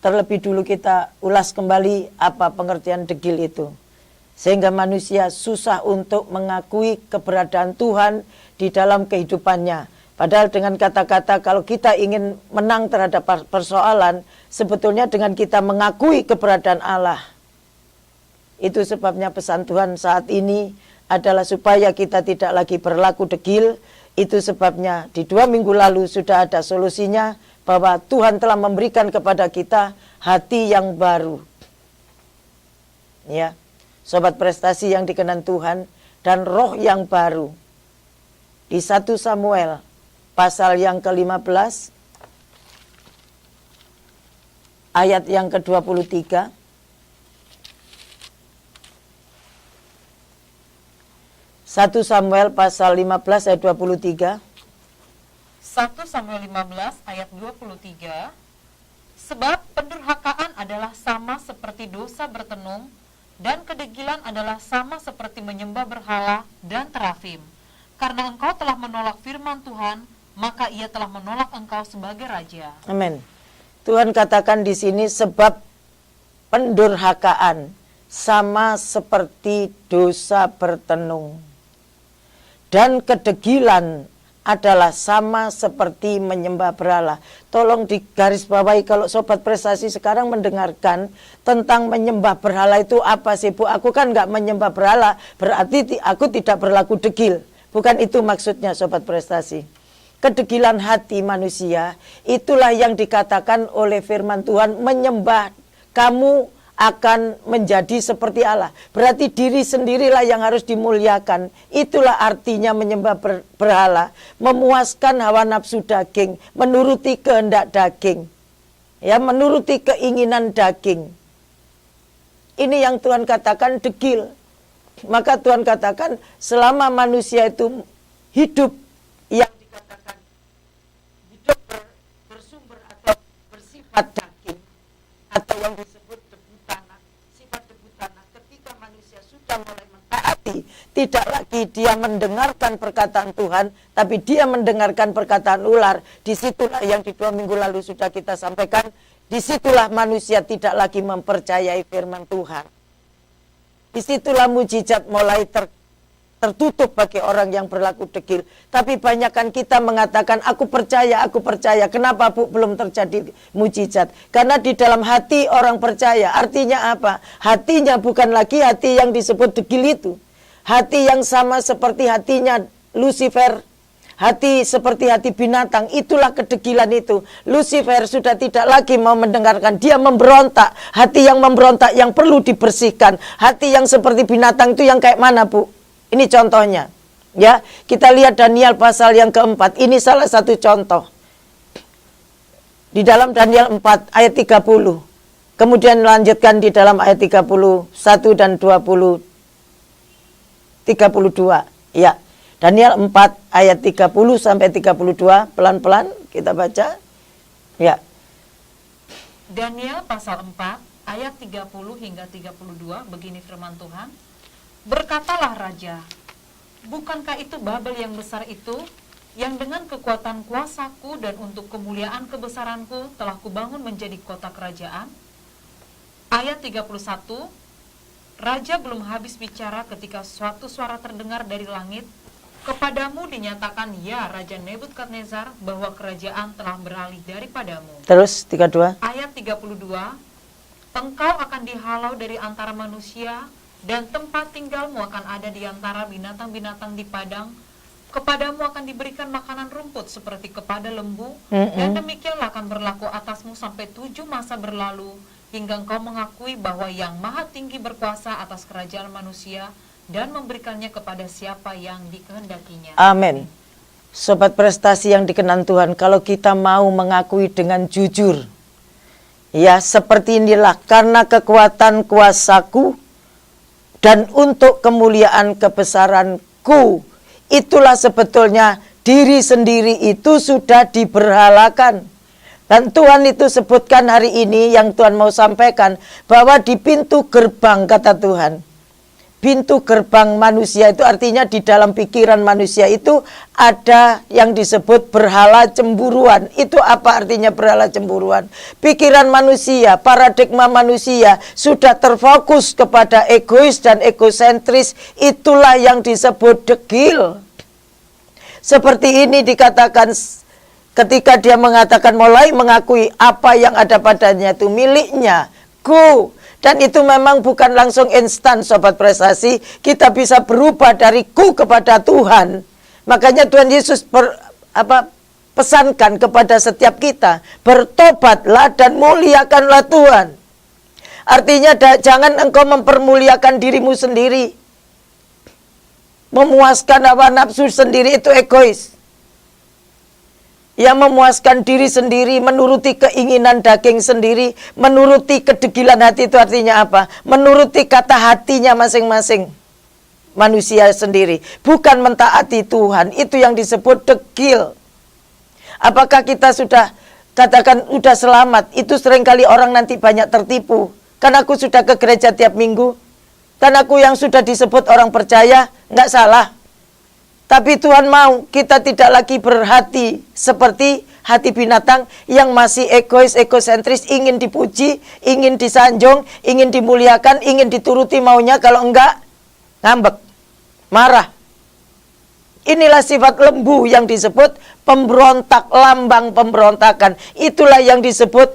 terlebih dulu kita ulas kembali apa pengertian degil itu. Sehingga manusia susah untuk mengakui keberadaan Tuhan di dalam kehidupannya. Padahal dengan kata-kata kalau kita ingin menang terhadap persoalan, sebetulnya dengan kita mengakui keberadaan Allah. Itu sebabnya pesan Tuhan saat ini adalah supaya kita tidak lagi berlaku degil. Itu sebabnya di 2 minggu lalu sudah ada solusinya, bahwa Tuhan telah memberikan kepada kita hati yang baru. Ya, sobat prestasi yang dikenan Tuhan, dan roh yang baru. Di 1 Samuel pasal yang ke-15 ayat yang ke-23. 1 Samuel pasal 15 ayat 23. 1 Samuel 15 ayat 23. Sebab pendurhakaan adalah sama seperti dosa bertenung, dan kedegilan adalah sama seperti menyembah berhala dan terafim. Karena engkau telah menolak firman Tuhan, maka ia telah menolak engkau sebagai raja. Amin. Tuhan katakan di sini sebab pendurhakaan sama seperti dosa bertenung, dan kedegilan adalah sama seperti menyembah berhala. Tolong digarisbawahi kalau sobat prestasi sekarang mendengarkan tentang menyembah berhala itu apa sih Bu? Aku kan nggak menyembah berhala, berarti aku tidak berlaku degil. Bukan itu maksudnya sobat prestasi. Kedegilan hati manusia itulah yang dikatakan oleh firman Tuhan, menyembah kamu akan menjadi seperti Allah. Berarti diri sendirilah yang harus dimuliakan. Itulah artinya menyembah berhala, memuaskan hawa nafsu daging, menuruti kehendak daging, ya, menuruti keinginan daging. Ini yang Tuhan katakan degil. Maka Tuhan katakan selama manusia itu hidup yang dikatakan hidup bersumber atau bersifat daging, atau yang disebut debu tanah, sifat debu tanah, ketika manusia sudah mulai mentaati, tidak lagi dia mendengarkan perkataan Tuhan, tapi dia mendengarkan perkataan ular. Disitulah yang di 2 minggu lalu sudah kita sampaikan, disitulah manusia tidak lagi mempercayai firman Tuhan. Disitulah mujizat mulai tertutup bagi orang yang berlaku degil. Tapi banyakkan kita mengatakan, aku percaya, aku percaya. Kenapa Bu belum terjadi mujizat? Karena di dalam hati orang percaya. Artinya apa? Hatinya bukan lagi hati yang disebut degil itu. Hati yang sama seperti hatinya Lucifer. Hati seperti hati binatang, itulah kedegilan itu. Lucifer sudah tidak lagi mau mendengarkan, dia memberontak. Hati yang memberontak yang perlu dibersihkan. Hati yang seperti binatang itu yang kayak mana Bu? Ini contohnya. Ya, kita lihat Daniel pasal yang keempat. Ini salah satu contoh. Di dalam Daniel 4 ayat 30. Kemudian lanjutkan di dalam ayat 31 dan 32. Ya. Daniel 4 ayat 30 sampai 32, pelan-pelan kita baca. Ya. Daniel pasal 4 ayat 30 hingga 32, begini firman Tuhan. Berkatalah raja, bukankah itu Babel yang besar itu, yang dengan kekuatan kuasaku dan untuk kemuliaan kebesaranku telah kubangun menjadi kota kerajaan? Ayat 31, raja belum habis bicara ketika suatu suara terdengar dari langit, kepadamu dinyatakan ya Raja Nebukadnezar bahwa kerajaan telah beralih daripadamu. Terus 32. Ayat 32, engkau akan dihalau dari antara manusia dan tempat tinggalmu akan ada di antara binatang-binatang di padang. Kepadamu akan diberikan makanan rumput seperti kepada lembu, dan demikianlah akan berlaku atasmu sampai 7 masa berlalu, hingga engkau mengakui bahwa yang maha tinggi berkuasa atas kerajaan manusia dan memberikannya kepada siapa yang dikehendakinya. Amin. Sobat prestasi yang dikenan Tuhan, kalau kita mau mengakui dengan jujur, ya seperti inilah, karena kekuatan kuasaku dan untuk kemuliaan kebesaranku, itulah sebetulnya diri sendiri itu sudah diberhalakan. Dan Tuhan itu sebutkan hari ini yang Tuhan mau sampaikan, bahwa di pintu gerbang, kata Tuhan, pintu gerbang manusia itu artinya di dalam pikiran manusia itu ada yang disebut berhala cemburuan. Itu apa artinya berhala cemburuan? Pikiran manusia, paradigma manusia sudah terfokus kepada egois dan egosentris. Itulah yang disebut degil. Seperti ini dikatakan ketika dia mengatakan mulai mengakui apa yang ada padanya itu miliknya. Go. Dan itu memang bukan langsung instan sobat prestasi. Kita bisa berubah dari ku kepada Tuhan. Makanya Tuhan Yesus pesankan kepada setiap kita, bertobatlah dan muliakanlah Tuhan. Artinya jangan engkau mempermuliakan dirimu sendiri. Memuaskan hawa nafsu sendiri itu egois. Yang memuaskan diri sendiri, menuruti keinginan daging sendiri, menuruti kedegilan hati itu artinya apa? Menuruti kata hatinya masing-masing manusia sendiri. Bukan mentaati Tuhan, itu yang disebut degil. Apakah kita sudah katakan sudah selamat? Itu seringkali orang nanti banyak tertipu. Kan aku sudah ke gereja tiap minggu. Kan aku yang sudah disebut orang percaya, nggak salah. Tapi Tuhan mau kita tidak lagi berhati seperti hati binatang yang masih egois, egosentris, ingin dipuji, ingin disanjung, ingin dimuliakan, ingin dituruti maunya, kalau enggak, ngambek, marah. Inilah sifat lembu yang disebut pemberontak, lambang pemberontakan. Itulah yang disebut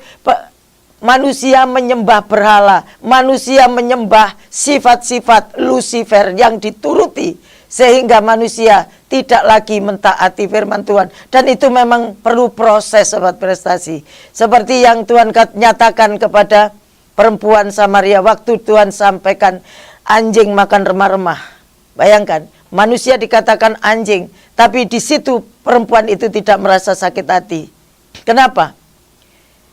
manusia menyembah berhala, manusia menyembah sifat-sifat Lucifer yang dituruti. Sehingga manusia tidak lagi mentaati firman Tuhan. Dan itu memang perlu proses sobat prestasi. Seperti yang Tuhan nyatakan kepada perempuan Samaria waktu Tuhan sampaikan anjing makan remah-remah. Bayangkan, manusia dikatakan anjing, tapi di situ perempuan itu tidak merasa sakit hati. Kenapa?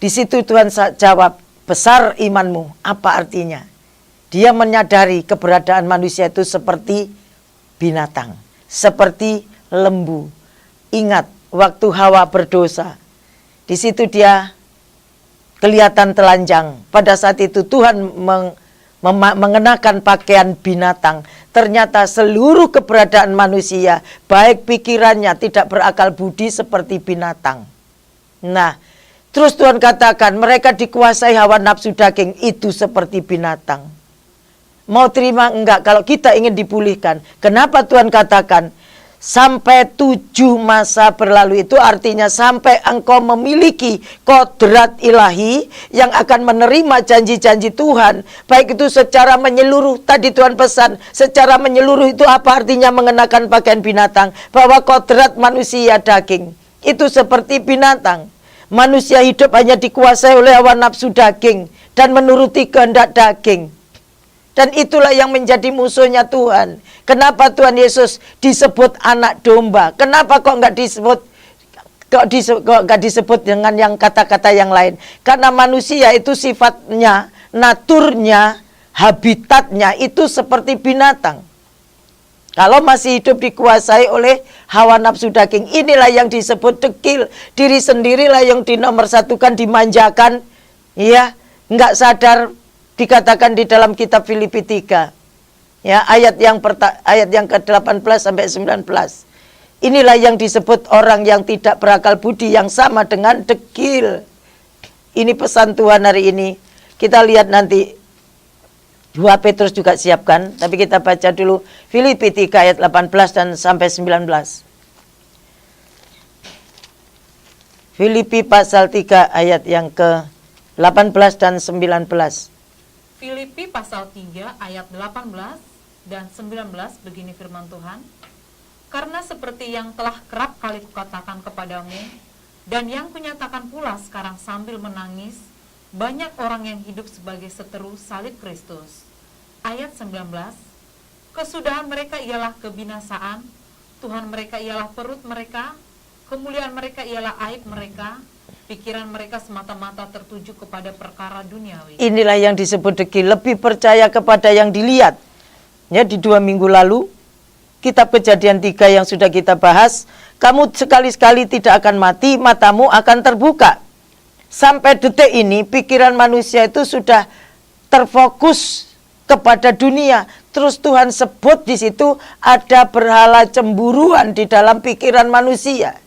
Di situ Tuhan jawab, besar imanmu. Apa artinya? Dia menyadari keberadaan manusia itu seperti binatang, seperti lembu. Ingat waktu Hawa berdosa, di situ dia kelihatan telanjang. Pada saat itu Tuhan mengenakan pakaian binatang. Ternyata seluruh keberadaan manusia, baik pikirannya, tidak berakal budi seperti binatang. Nah, terus Tuhan katakan mereka dikuasai hawa nafsu daging, itu seperti binatang. Mau terima enggak kalau kita ingin dipulihkan? Kenapa Tuhan katakan sampai 7 masa berlalu, itu artinya sampai engkau memiliki kodrat ilahi yang akan menerima janji-janji Tuhan. Baik itu secara menyeluruh, tadi Tuhan pesan, secara menyeluruh itu apa artinya mengenakan pakaian binatang? Bahwa kodrat manusia daging itu seperti binatang. Manusia hidup hanya dikuasai oleh hawa nafsu daging dan menuruti kehendak daging. Dan itulah yang menjadi musuhnya Tuhan. Kenapa Tuhan Yesus disebut anak domba? Kenapa kok nggak disebut dengan yang kata-kata yang lain? Karena manusia itu sifatnya, naturnya, habitatnya itu seperti binatang. Kalau masih hidup dikuasai oleh hawa nafsu daging, inilah yang disebut degil. Diri sendirilah yang dinomorsatukan, dimanjakan, ya, nggak sadar. Dikatakan di dalam kitab Filipi 3, ya, ayat yang ke-18 sampai 19. Inilah yang disebut orang yang tidak berakal budi, yang sama dengan degil. Ini pesan Tuhan hari ini. Kita lihat nanti 2 Petrus juga siapkan, tapi kita baca dulu Filipi 3 ayat 18 dan sampai 19. Filipi pasal 3 ayat yang ke-18 dan 19. Filipi pasal 3 ayat 18 dan 19 begini firman Tuhan. Karena seperti yang telah kerap kali kukatakan kepadamu, dan yang kunyatakan pula sekarang sambil menangis, banyak orang yang hidup sebagai seteru salib Kristus. Ayat 19, kesudahan mereka ialah kebinasaan, Tuhan mereka ialah perut mereka, kemuliaan mereka ialah aib mereka, pikiran mereka semata-mata tertuju kepada perkara duniawi. Inilah yang disebut degil, lebih percaya kepada yang dilihat. Ya, di 2 minggu lalu, kitab Kejadian 3 yang sudah kita bahas, kamu sekali-sekali tidak akan mati, matamu akan terbuka. Sampai detik ini, pikiran manusia itu sudah terfokus kepada dunia. Terus Tuhan sebut di situ ada berhala cemburuan di dalam pikiran manusia.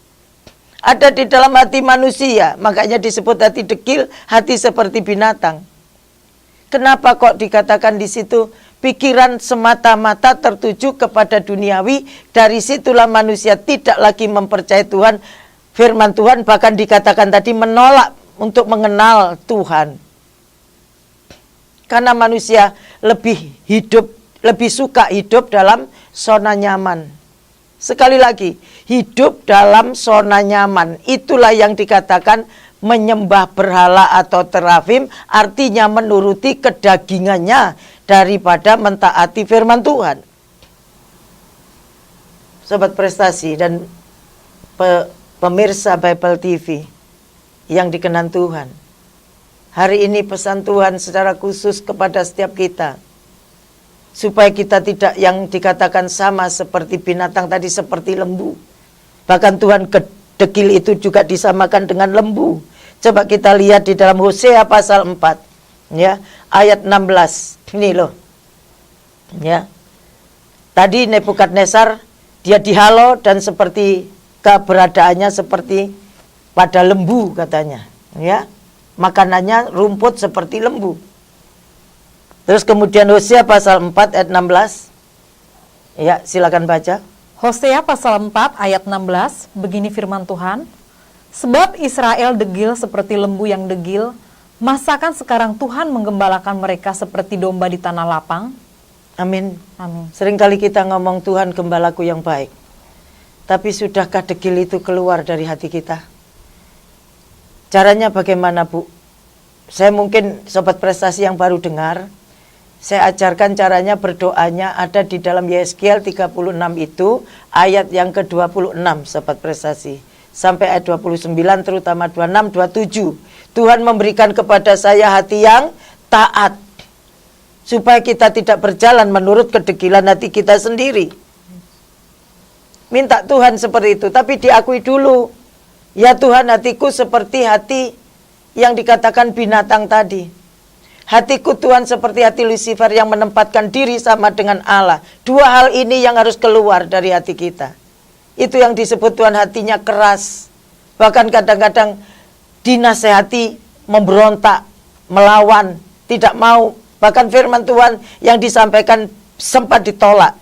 Ada di dalam hati manusia, makanya disebut hati dekil, hati seperti binatang. Kenapa kok dikatakan di situ pikiran semata-mata tertuju kepada duniawi? Dari situlah manusia tidak lagi mempercayai Tuhan, firman Tuhan, bahkan dikatakan tadi menolak untuk mengenal Tuhan. Karena manusia lebih suka hidup dalam zona nyaman. Sekali lagi, hidup dalam zona nyaman. Itulah yang dikatakan menyembah berhala atau terafim, artinya menuruti kedagingannya daripada mentaati firman Tuhan. Sobat Prestasi dan pemirsa Bible TV yang dikenan Tuhan, hari ini pesan Tuhan secara khusus kepada setiap kita, supaya kita tidak yang dikatakan sama seperti binatang tadi, seperti lembu. Bahkan Tuhan dekil itu juga disamakan dengan lembu. Coba kita lihat di dalam Hosea pasal 4, ya, ayat 16. Ini loh. Ya. Tadi Nebukadnezar dia dihalau dan seperti keberadaannya seperti pada lembu katanya, ya. Makanannya rumput seperti lembu. Terus kemudian Hosea pasal 4 ayat 16. Ya, silakan baca. Hosea pasal 4 ayat 16, begini firman Tuhan, sebab Israel degil seperti lembu yang degil, masakan sekarang Tuhan menggembalakan mereka seperti domba di tanah lapang? Amin. Amin. Seringkali kita ngomong Tuhan gembalaku yang baik. Tapi sudahkah degil itu keluar dari hati kita? Caranya bagaimana, Bu? Saya mungkin Sobat Prestasi yang baru dengar, saya ajarkan caranya berdoanya ada di dalam Yeskiel 36 itu, ayat yang ke-26, Sobat Prestasi. Sampai ayat 29, terutama 26, 27. Tuhan memberikan kepada saya hati yang taat, supaya kita tidak berjalan menurut kedegilan hati kita sendiri. Minta Tuhan seperti itu, tapi diakui dulu. Ya Tuhan, hatiku seperti hati yang dikatakan binatang tadi. Hatiku Tuhan seperti hati Lucifer yang menempatkan diri sama dengan Allah. Dua hal ini yang harus keluar dari hati kita. Itu yang disebut Tuhan hatinya keras. Bahkan kadang-kadang dinasehati, memberontak, melawan, tidak mau. Bahkan firman Tuhan yang disampaikan sempat ditolak.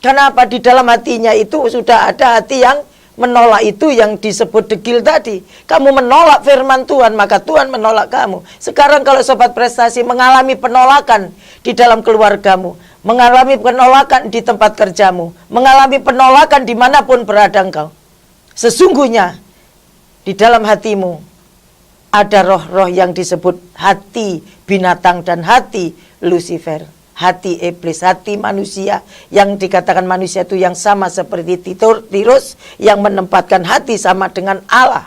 Kenapa? Di dalam hatinya itu sudah ada hati yang menolak, itu yang disebut degil tadi. Kamu menolak firman Tuhan, maka Tuhan menolak kamu. Sekarang kalau Sobat Prestasi mengalami penolakan di dalam keluargamu, mengalami penolakan di tempat kerjamu, mengalami penolakan dimanapun berada engkau, sesungguhnya di dalam hatimu ada roh-roh yang disebut hati binatang dan hati Lucifer. Hati iblis, hati manusia, yang dikatakan manusia itu yang sama seperti Tirus, yang menempatkan hati sama dengan Allah.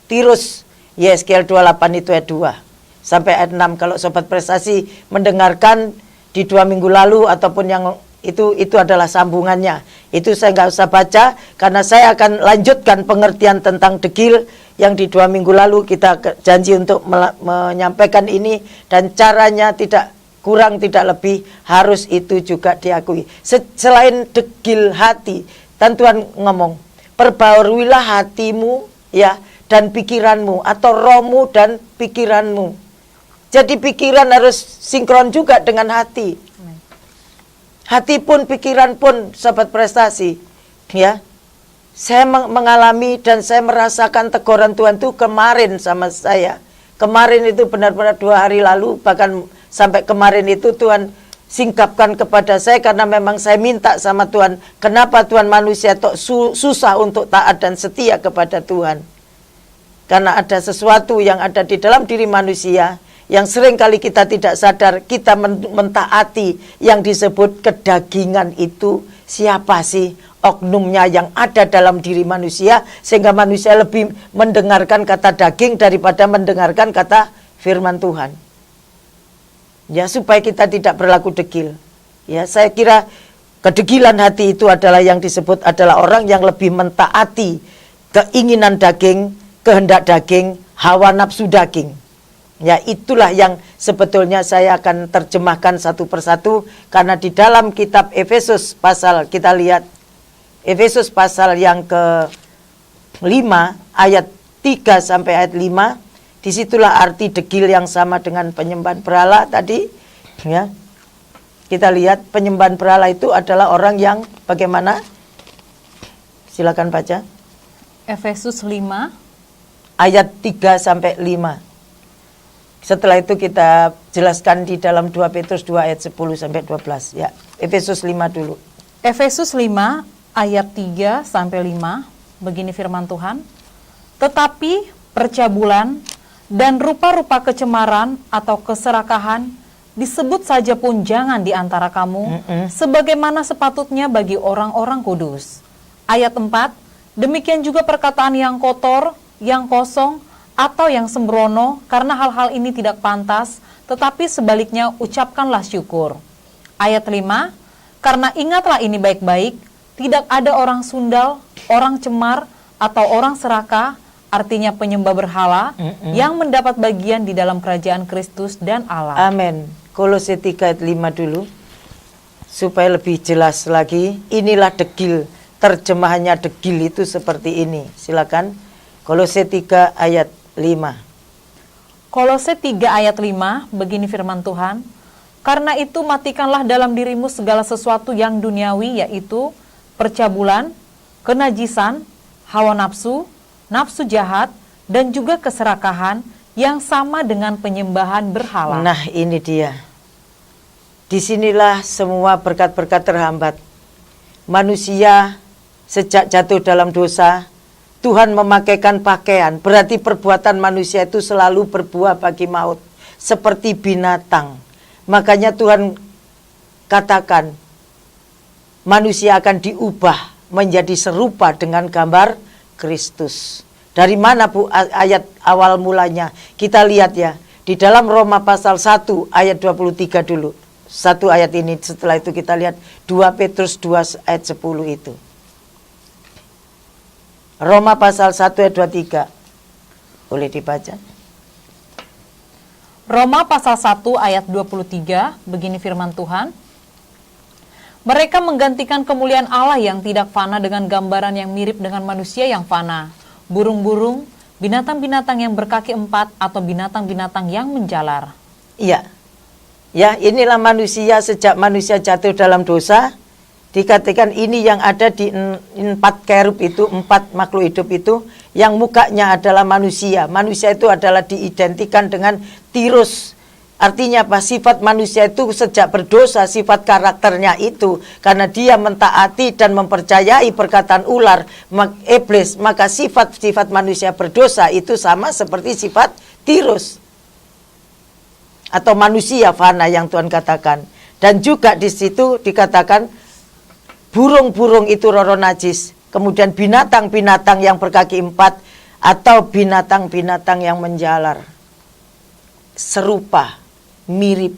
Tirus, Yeskiel 28 itu ayat 2 sampai ayat 6. Kalau Sobat Prestasi mendengarkan di 2 minggu lalu ataupun yang itu adalah sambungannya. Itu saya nggak usah baca, karena saya akan lanjutkan pengertian tentang degil yang di 2 minggu lalu kita janji untuk menyampaikan ini, dan caranya tidak kurang tidak lebih harus itu juga diakui. Selain degil hati, dan Tuhan ngomong, perbaharuilah hatimu ya dan pikiranmu, atau rohmu dan pikiranmu. Jadi pikiran harus sinkron juga dengan hati. Hati pun pikiran pun, Sobat Prestasi, ya. Saya mengalami dan saya merasakan teguran Tuhan itu kemarin sama saya. Kemarin itu benar-benar 2 hari lalu, bahkan sampai kemarin itu Tuhan singkapkan kepada saya, karena memang saya minta sama Tuhan, kenapa Tuhan manusia susah untuk taat dan setia kepada Tuhan. Karena ada sesuatu yang ada di dalam diri manusia yang sering kali kita tidak sadar, kita mentaati yang disebut kedagingan itu. Siapa sih oknumnya yang ada dalam diri manusia, sehingga manusia lebih mendengarkan kata daging daripada mendengarkan kata firman Tuhan. Ya, supaya kita tidak berlaku degil. Ya, saya kira kedegilan hati itu adalah yang disebut adalah orang yang lebih mentaati keinginan daging, kehendak daging, hawa nafsu daging. Ya, itulah yang sebetulnya saya akan terjemahkan satu persatu, karena di dalam kitab Efesus pasal, kita lihat Efesus pasal yang ke-5 ayat 3 sampai ayat 5, disitulah arti degil yang sama dengan penyembahan berhala tadi. Ya, kita lihat penyembahan berhala itu adalah orang yang bagaimana? Silakan baca. Efesus 5 ayat 3 sampai 5. Setelah itu kita jelaskan di dalam 2 Petrus 2 ayat 10 sampai 12. Ya, Efesus 5 dulu. Efesus 5 ayat 3 sampai 5, begini firman Tuhan. Tetapi percabulan dan rupa-rupa kecemaran atau keserakahan disebut saja pun jangan di antara kamu, sebagaimana sepatutnya bagi orang-orang kudus. Ayat 4, demikian juga perkataan yang kotor, yang kosong, atau yang sembrono, karena hal-hal ini tidak pantas, tetapi sebaliknya ucapkanlah syukur. Ayat 5, karena ingatlah ini baik-baik, tidak ada orang sundal, orang cemar, atau orang serakah, artinya penyembah berhala, yang mendapat bagian di dalam kerajaan Kristus dan Allah. Amin. Kolose 3 ayat 5 dulu, supaya lebih jelas lagi. Inilah degil, terjemahannya degil itu seperti ini. Silakan, Kolose 3 ayat 5. Kolose 3 ayat 5, begini firman Tuhan. Karena itu matikanlah dalam dirimu segala sesuatu yang duniawi, yaitu percabulan, kenajisan, hawa nafsu, nafsu jahat, dan juga keserakahan yang sama dengan penyembahan berhala. Nah, ini dia. Disinilah semua berkat-berkat terhambat. Manusia sejak jatuh dalam dosa, Tuhan memakaikan pakaian, berarti perbuatan manusia itu selalu berbuah bagi maut, seperti binatang. Makanya Tuhan katakan, manusia akan diubah menjadi serupa dengan gambar Kristus. Dari mana Bu ayat awal mulanya? Kita lihat ya, di dalam Roma pasal 1 ayat 23 dulu. Satu ayat ini, setelah itu kita lihat 2 Petrus 2 ayat 10 itu. Roma pasal 1 ayat 23. Boleh dibaca. Roma pasal 1 ayat 23, begini firman Tuhan. Mereka menggantikan kemuliaan Allah yang tidak fana dengan gambaran yang mirip dengan manusia yang fana, burung-burung, binatang-binatang yang berkaki 4, atau binatang-binatang yang menjalar. Iya. Ya, inilah manusia sejak manusia jatuh dalam dosa. Dikatakan ini yang ada di 4 kerub itu, 4 makhluk hidup itu, yang mukanya adalah manusia. Manusia itu adalah diidentikan dengan tirus. Artinya apa? Sifat manusia itu sejak berdosa, sifat karakternya itu, karena dia mentaati dan mempercayai perkataan ular, iblis, maka sifat-sifat manusia berdosa itu sama seperti sifat tirus. Atau manusia fana yang Tuhan katakan. Dan juga di situ dikatakan, burung-burung itu roh najis, kemudian binatang-binatang yang berkaki 4, atau binatang-binatang yang menjalar. Serupa, mirip.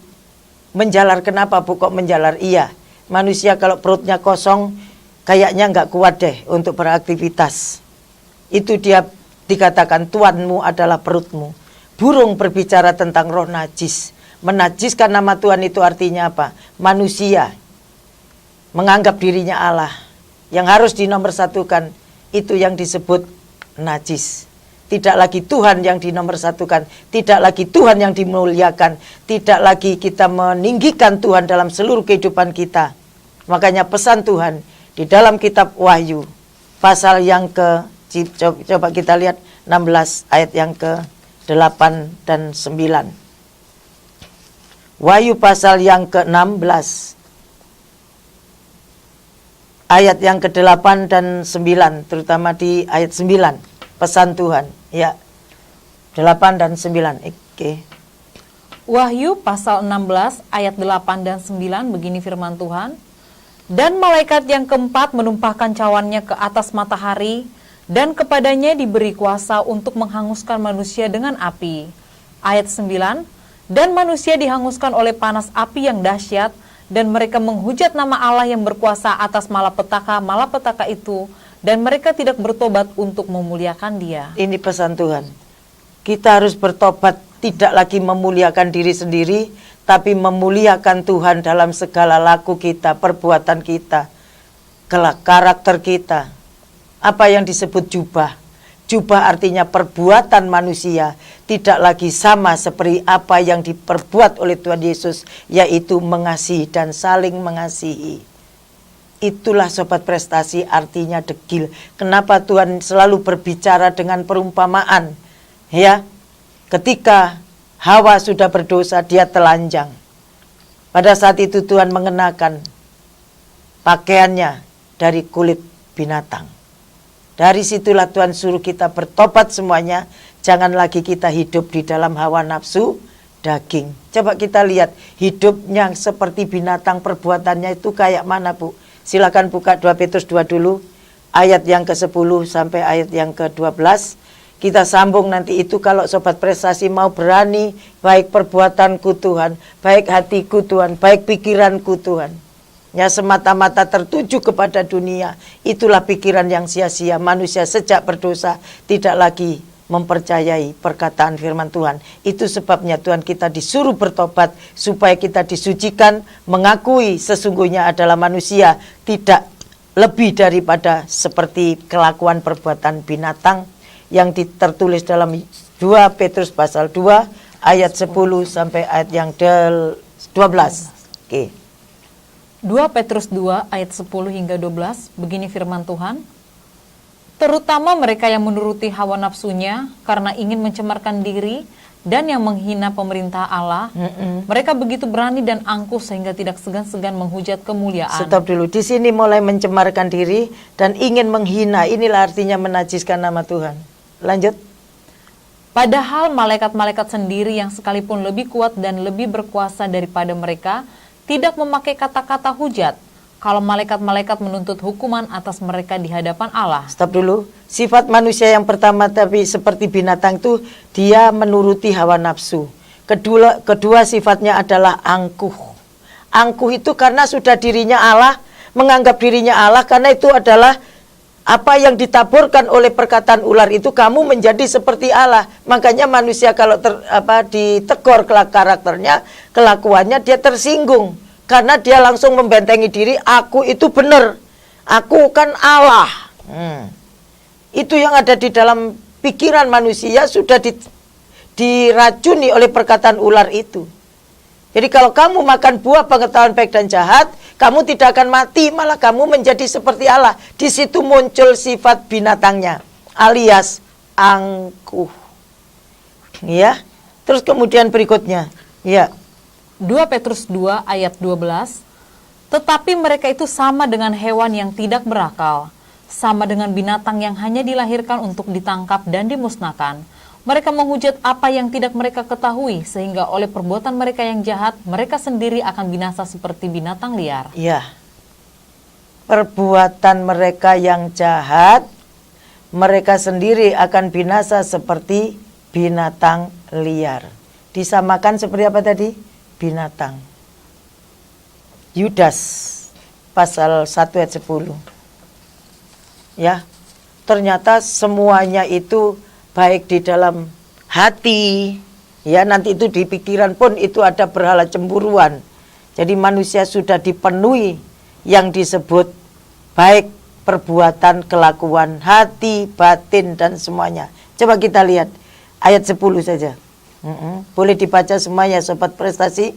Menjalar kenapa Bu kok menjalar? Iya, manusia kalau perutnya kosong, kayaknya nggak kuat deh untuk beraktivitas. Itu dia dikatakan Tuanmu adalah perutmu. Burung berbicara tentang roh najis. Menajiskan nama Tuhan itu artinya apa? Manusia menganggap dirinya Allah, yang harus dinomorsatukan, itu yang disebut najis. Tidak lagi Tuhan yang dinomorsatukan, tidak lagi Tuhan yang dimuliakan, tidak lagi kita meninggikan Tuhan dalam seluruh kehidupan kita. Makanya pesan Tuhan di dalam kitab Wahyu, pasal yang coba kita lihat 16 ayat yang ke-8 dan 9. Wahyu pasal yang ke-16. Ayat yang ke-8 dan 9, terutama di ayat 9, pesan Tuhan. Ya, 8 dan 9, oke. Wahyu pasal 16 ayat 8 dan 9, begini firman Tuhan. Dan malaikat yang keempat menumpahkan cawannya ke atas matahari, dan kepadanya diberi kuasa untuk menghanguskan manusia dengan api. Ayat 9, dan manusia dihanguskan oleh panas api yang dahsyat, dan mereka menghujat nama Allah yang berkuasa atas malapetaka itu, dan mereka tidak bertobat untuk memuliakan Dia. Ini pesan Tuhan. Kita harus bertobat tidak lagi memuliakan diri sendiri, tapi memuliakan Tuhan dalam segala laku kita, perbuatan kita, karakter kita. Apa yang disebut jubah? Jubah artinya perbuatan manusia tidak lagi sama seperti apa yang diperbuat oleh Tuhan Yesus, yaitu mengasihi dan saling mengasihi. Itulah sobat prestasi artinya degil. Kenapa Tuhan selalu berbicara dengan perumpamaan? Ya, ketika Hawa sudah berdosa, dia telanjang. Pada saat itu Tuhan mengenakan pakaiannya dari kulit binatang. Dari situlah Tuhan suruh kita bertobat semuanya. Jangan lagi kita hidup di dalam hawa nafsu daging. Coba kita lihat hidupnya seperti binatang, perbuatannya itu kayak mana, Bu? Silakan buka 2 Petrus 2 dulu. Ayat yang ke-10 sampai ayat yang ke-12. Kita sambung nanti itu kalau sobat prestasi mau berani. Baik perbuatanku Tuhan, baik hatiku Tuhan, baik pikiranku Tuhan. Ya, semata-mata tertuju kepada dunia. Itulah pikiran yang sia-sia. Manusia sejak berdosa tidak lagi mempercayai perkataan firman Tuhan. Itu sebabnya Tuhan kita disuruh bertobat supaya kita disucikan, mengakui sesungguhnya adalah manusia, tidak lebih daripada seperti kelakuan perbuatan binatang yang tertulis dalam 2 Petrus pasal 2 ayat 10 sampai ayat yang 12. Oke. 2 Petrus 2 ayat 10 hingga 12, begini firman Tuhan. Terutama mereka yang menuruti hawa nafsunya karena ingin mencemarkan diri dan yang menghina pemerintah Allah. Mereka begitu berani dan angkuh sehingga tidak segan-segan menghujat kemuliaan. Stop dulu, di sini mulai mencemarkan diri dan ingin menghina. Inilah artinya menajiskan nama Tuhan. Lanjut. Padahal malaikat-malaikat sendiri yang sekalipun lebih kuat dan lebih berkuasa daripada mereka tidak memakai kata-kata hujat kalau malaikat-malaikat menuntut hukuman atas mereka di hadapan Allah. Stop dulu. Sifat manusia yang pertama tapi seperti binatang itu dia menuruti hawa nafsu. Kedua sifatnya adalah angkuh. Angkuh itu karena sudah dirinya Allah, menganggap dirinya Allah, karena itu adalah apa yang ditaburkan oleh perkataan ular itu, kamu menjadi seperti Allah. Makanya manusia kalau ditegur karakternya, kelakuannya, dia tersinggung. Karena dia langsung membentengi diri, aku itu benar. Aku kan Allah. Itu yang ada di dalam pikiran manusia sudah diracuni oleh perkataan ular itu. Jadi kalau kamu makan buah pengetahuan baik dan jahat, kamu tidak akan mati, malah kamu menjadi seperti Allah. Di situ muncul sifat binatangnya, alias angkuh. Ya. Terus kemudian berikutnya, ya. 2 Petrus 2 ayat 12. Tetapi mereka itu sama dengan hewan yang tidak berakal, sama dengan binatang yang hanya dilahirkan untuk ditangkap dan dimusnahkan. Mereka menghujat apa yang tidak mereka ketahui, sehingga oleh perbuatan mereka yang jahat, mereka sendiri akan binasa seperti binatang liar. Ya, perbuatan mereka yang jahat, mereka sendiri akan binasa seperti binatang liar. Disamakan seperti apa tadi? Binatang. Yudas, pasal 1 ayat 10. Ya, ternyata semuanya itu baik di dalam hati, ya nanti itu di pikiran pun itu ada berhala cemburuan. Jadi manusia sudah dipenuhi yang disebut baik perbuatan, kelakuan, hati, batin dan semuanya. Coba kita lihat ayat 10 saja. Boleh dibaca semuanya sobat prestasi.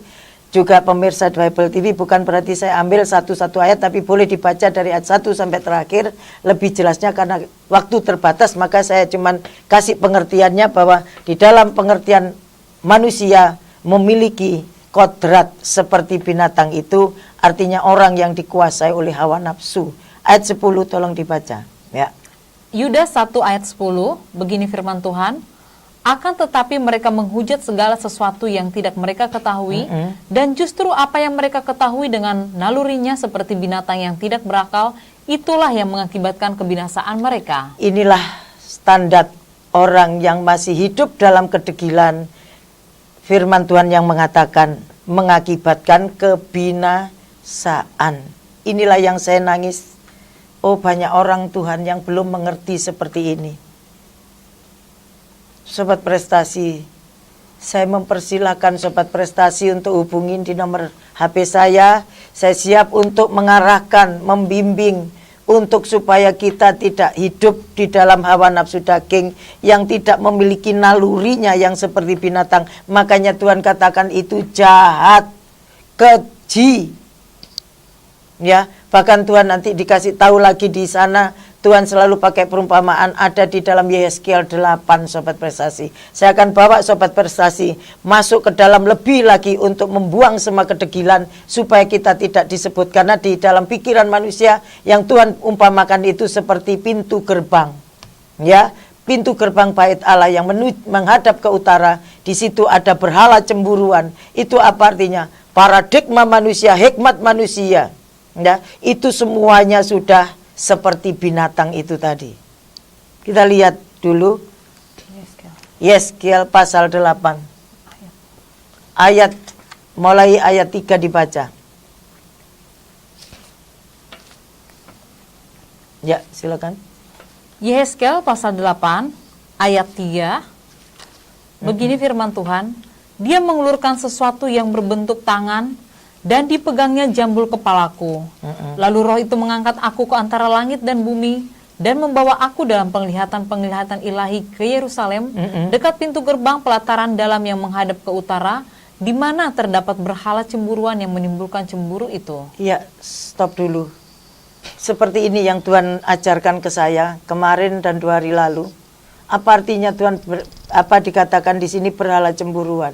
Juga pemirsa Bible TV, bukan berarti saya ambil satu-satu ayat, tapi boleh dibaca dari ayat 1 sampai terakhir. Lebih jelasnya karena waktu terbatas, maka saya cuman kasih pengertiannya bahwa di dalam pengertian manusia memiliki kodrat seperti binatang itu, artinya orang yang dikuasai oleh hawa nafsu. Ayat 10 tolong dibaca. Ya. Yudas 1 ayat 10, begini firman Tuhan. Akan tetapi mereka menghujat segala sesuatu yang tidak mereka ketahui, dan justru apa yang mereka ketahui dengan nalurinya seperti binatang yang tidak berakal, itulah yang mengakibatkan kebinasaan mereka. Inilah standar orang yang masih hidup dalam kedegilan. Firman Tuhan yang mengatakan mengakibatkan kebinasaan. Inilah yang saya nangis. Oh, banyak orang Tuhan yang belum mengerti seperti ini. Sobat prestasi, Saya mempersilahkan Sobat Prestasi untuk hubungin di nomor HP saya. Saya siap untuk mengarahkan, membimbing, untuk supaya kita tidak hidup di dalam hawa nafsu daging yang tidak memiliki nalurinya yang seperti binatang. Makanya Tuhan katakan itu jahat, keji. Ya, bahkan Tuhan nanti dikasih tahu lagi di sana, Tuhan selalu pakai perumpamaan ada di dalam Yehezkiel 8, Sobat Prestasi. Saya akan bawa Sobat Prestasi masuk ke dalam lebih lagi untuk membuang semua kedegilan supaya kita tidak disebut. Karena di dalam pikiran manusia yang Tuhan umpamakan itu seperti pintu gerbang. Ya, pintu gerbang bait Allah yang menghadap ke utara. Di situ ada berhala cemburuan. Itu apa artinya? Paradigma manusia, hikmat manusia. Ya, itu semuanya sudah seperti binatang itu tadi. Kita lihat dulu Yehezkiel pasal 8. Ayat mulai ayat 3 dibaca. Ya, silakan. Yehezkiel pasal 8 ayat 3. Begini firman Tuhan, dia mengulurkan sesuatu yang berbentuk tangan dan dipegangnya jambul kepalaku. Lalu roh itu mengangkat aku ke antara langit dan bumi dan membawa aku dalam penglihatan-penglihatan ilahi ke Yerusalem, dekat pintu gerbang pelataran dalam yang menghadap ke utara, di mana terdapat berhala cemburuan yang menimbulkan cemburu itu. Ya, stop dulu. Seperti ini yang Tuhan ajarkan ke saya kemarin dan 2 hari lalu. Apa artinya Tuhan apa dikatakan di sini berhala cemburuan?